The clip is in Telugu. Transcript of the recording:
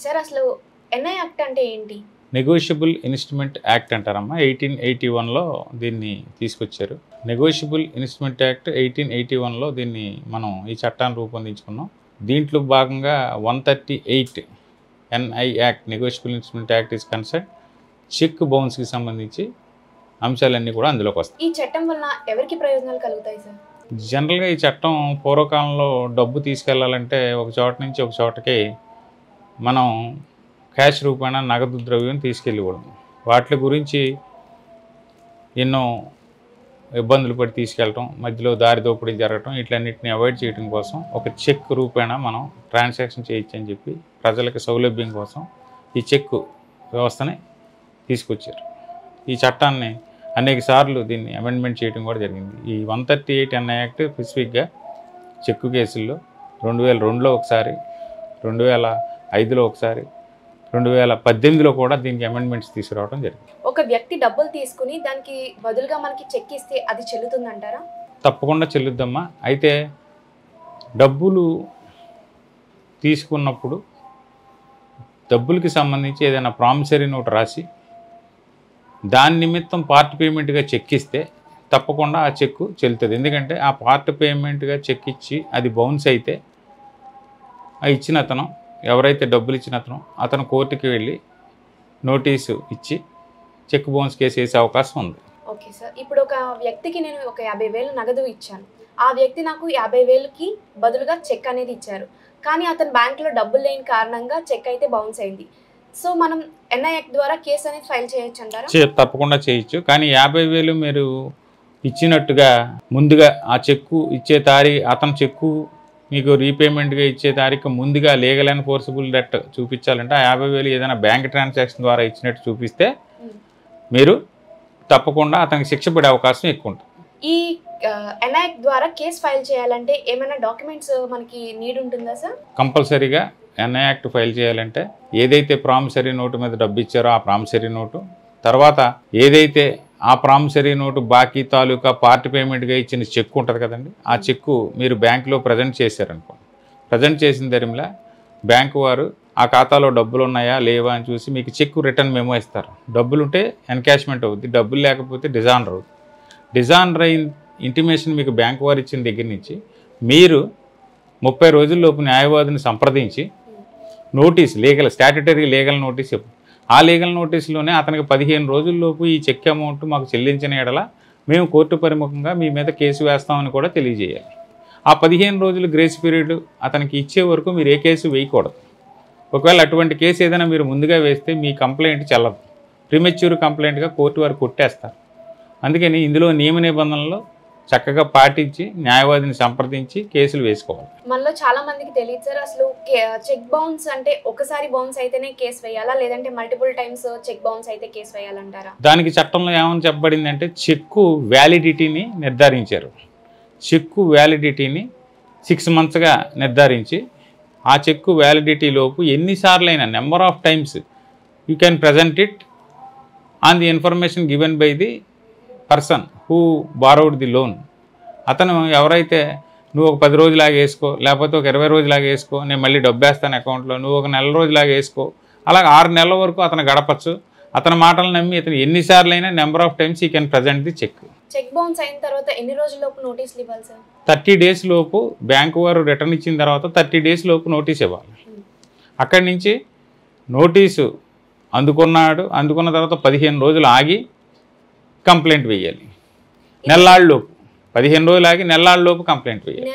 సార్ అసలు ఎన్ఐ యాక్ట్ అంటే ఏంటి? నెగోషియబుల్ ఇన్స్ట్రుమెంట్ యాక్ట్ అంటారమ్మా. 1881లో దీన్ని తీసుకొచ్చారు. నెగోషియబుల్ ఇన్స్ట్రుమెంట్ యాక్ట్ 1881లో దీన్ని మనం ఈ చట్టాన్ని రూపొందించుకున్నాం. దీంట్లో భాగంగా 138 NI act, negotiable instrument act is concern check బౌన్స్కి సంబంధించి అంశాలన్నీ కూడా అందులోకి వస్తాయి. ఈ చట్టం వలన ఎవరికి ప్రయోజనాలు కలుగుతాయి సార్? జనరల్గా ఈ చట్టం పూర్వకాలంలో డబ్బు తీసుకెళ్లాలంటే ఒక చోట నుంచి ఒక చోటకి మనం క్యాష్ రూపాయన నగదు ద్రవ్యం తీసుకెళ్ళివ్వడం, వాటి గురించి ఎన్నో ఇబ్బందులు పడి తీసుకెళ్ళటం, మధ్యలో దారి దోపిడీ జరగటం, ఇట్లన్నిటిని అవాయిడ్ చేయడం కోసం ఒక చెక్ రూపాయన మనం ట్రాన్సాక్షన్ చేయొచ్చు అని చెప్పి ప్రజలకు సౌలభ్యం కోసం ఈ చెక్ వ్యవస్థని తీసుకొచ్చారు. ఈ చట్టాన్ని అనేక సార్లు దీన్ని అమెండ్మెంట్ చేయడం కూడా జరిగింది. ఈ 138 ఎన్ఐ యాక్ట్ స్పెసిఫిక్గా చెక్కు కేసుల్లో 2002లో ఒకసారి, 2005లో ఒకసారి, 2018లో కూడా దీనికి అమెండ్మెంట్స్ తీసుకురావడం జరిగింది. ఒక వ్యక్తి డబ్బులు తీసుకుని దానికి బదులుగా మనకి చెక్ ఇస్తే అది చెల్లుతుందంటారా? తప్పకుండా చెల్లుద్దమ్మా. అయితే డబ్బులు తీసుకున్నప్పుడు డబ్బులకి సంబంధించి ఏదైనా ప్రామిసరీ నోట్ రాసి దాని నిమిత్తం పార్ట్ పేమెంట్గా చెక్ ఇస్తే తప్పకుండా ఆ చెక్కు చెల్లుతుంది. ఎందుకంటే ఆ పార్ట్ పేమెంట్గా చెక్ ఇచ్చి అది బౌన్స్ అయితే ఆ ఇచ్చిన అతను, ఎవరైతే డబ్బులు ఇచ్చిన అతను కోర్టుకి వెళ్ళి నోటీసు ఇచ్చి చెక్ బౌన్స్ కేసు వేసే అవకాశం ఉంది. ఓకే సార్, ఇప్పుడు ఒక వ్యక్తికి నేను ఒక 50,000 నగదు ఇచ్చాను. ఆ వ్యక్తి నాకు 50,000కి బదులుగా చెక్ అనేది ఇచ్చారు. కానీ అతను బ్యాంకులో డబ్బులు లేని కారణంగా చెక్ అయితే బౌన్స్ అయింది. సో మనం ఎన్ఐ యాక్ట్ ద్వారా కేసు అనేది ఫైల్ చేయొచ్చు అంటారా? తప్పకుండా చేయొచ్చు. కానీ 50,000 మీరు ఇచ్చినట్టుగా ముందుగా ఆ చెక్కు ఇచ్చే అతను చెక్కు మీకు రీపేమెంట్గా ఇచ్చే తారీఖు ముందుగా లీగల్ అండ్ ఫోర్సిబుల్ డెట్ చూపించాలంటే ఆ 50,000 ఏదైనా బ్యాంక్ ట్రాన్సాక్షన్ ద్వారా ఇచ్చినట్టు చూపిస్తే మీరు తప్పకుండా అతనికి శిక్ష పడే అవకాశం ఎక్కువ ఉంటుంది. ఈ ఎన్ఐ యాక్ట్ ద్వారా కేసు ఫైల్ చేయాలంటే ఏమైనా డాక్యుమెంట్స్ మనకి నీడ్ ఉంటుందా సార్? కంపల్సరీగా ఎన్ఐ యాక్ట్ ఫైల్ చేయాలంటే ఏదైతే ప్రామిసరీ నోటు మీద డబ్బు ఇచ్చారో ఆ ప్రామిసరీ నోటు, తర్వాత ఏదైతే ఆ ప్రామిసరీ నోటు బాకీ తాలూకా పార్ట్ పేమెంట్గా ఇచ్చిన చెక్ ఉంటుంది కదండి, ఆ చెక్కు మీరు బ్యాంకులో ప్రజెంట్ చేశారనుకోండి. ప్రజెంట్ చేసిన దరిమిలా బ్యాంకు వారు ఆ ఖాతాలో డబ్బులు ఉన్నాయా లేవా అని చూసి మీకు చెక్కు రిటర్న్ మెమో ఇస్తారు. డబ్బులు ఉంటే ఎన్కాష్మెంట్ అవుద్ది, డబ్బులు లేకపోతే డిజానర్ అవుతుంది. డిజానర్ అయిన ఇంటిమేషన్ మీకు బ్యాంకు వారు ఇచ్చిన దగ్గర నుంచి మీరు 30 రోజుల్లోపు న్యాయవాదిని సంప్రదించి నోటీస్, స్టాట్యుటరీ లీగల్ నోటీస్ ఇవ్వండి. ఆ లీగల్ నోటీసులోనే అతనికి 15 రోజుల్లోపు ఈ చెక్ అమౌంట్ మాకు చెల్లించిన ఎడల మేము కోర్టు పరిముఖంగా మీ మీద కేసు వేస్తామని కూడా తెలియజేయాలి. ఆ 15 రోజులు గ్రేస్ పీరియడ్ అతనికి ఇచ్చే వరకు మీరు ఏ కేసు వేయకూడదు. ఒకవేళ అటువంటి కేసు ఏదైనా మీరు ముందుగా వేస్తే మీ కంప్లైంట్ చెల్లదు, ప్రీమెచ్యూర్ కంప్లైంట్గా కోర్టు వారు కొట్టేస్తారు. అందుకని ఇందులో నియమ నిబంధనలు చక్కగా పాటించి న్యాయవాదిని సంప్రదించి కేసులు వేసుకోవాలి. మనలో చాలా మందికి తెలియదు సార్, అసలు చెక్ బౌన్స్ అంటే ఒకసారి బౌన్స్ అయితేనే కేసు వేయాలా, లేదంటే మల్టిపుల్ టైమ్స్ చెక్ బౌన్స్ అయితే కేసు వేయాలంటారా? దానికి చట్టంలో ఏమని చెప్పబడింది అంటే చెక్కు వ్యాలిడిటీని నిర్ధారించారు. చెక్కు వ్యాలిడిటీని 6 monthsగా నిర్ధారించి ఆ చెక్కు వ్యాలిడిటీలోపు ఎన్నిసార్లైనా number of times you can present it on the information given by the person who borrowed the loan. అతను ఎవరైతే నువ్వు ఒక 10 రోజులాగా వేసుకో, లేకపోతే ఒక 20 రోజులాగా వేసుకో, నేను మళ్ళీ డబ్బు వేస్తాను అకౌంట్లో, నువ్వు ఒక నెల రోజులాగా వేసుకో, అలాగే 6 నెలల వరకు అతను గడపచ్చు. అతని మాటలు నమ్మి అతను ఎన్నిసార్లైనా number of times he can present the cheque. Cheque bounce అయిన తర్వాత ఎన్ని రోజుల్లోపు నోటీసులు ఇవ్వాలి సార్? 30 days లోపు బ్యాంకు వారు రిటర్న్ ఇచ్చిన తర్వాత 30 days లోపు నోటీస్ ఇవ్వాలి. అక్కడి నుంచి నోటీసు అందుకున్న తర్వాత 15 రోజులు ఆగి కంప్లైంట్ వేయాలి. నెల్లాళ్ళలోపు 15 రోజులు ఆగి నెల్లాళ్ళలోపు కంప్లైంట్ వేయాలి.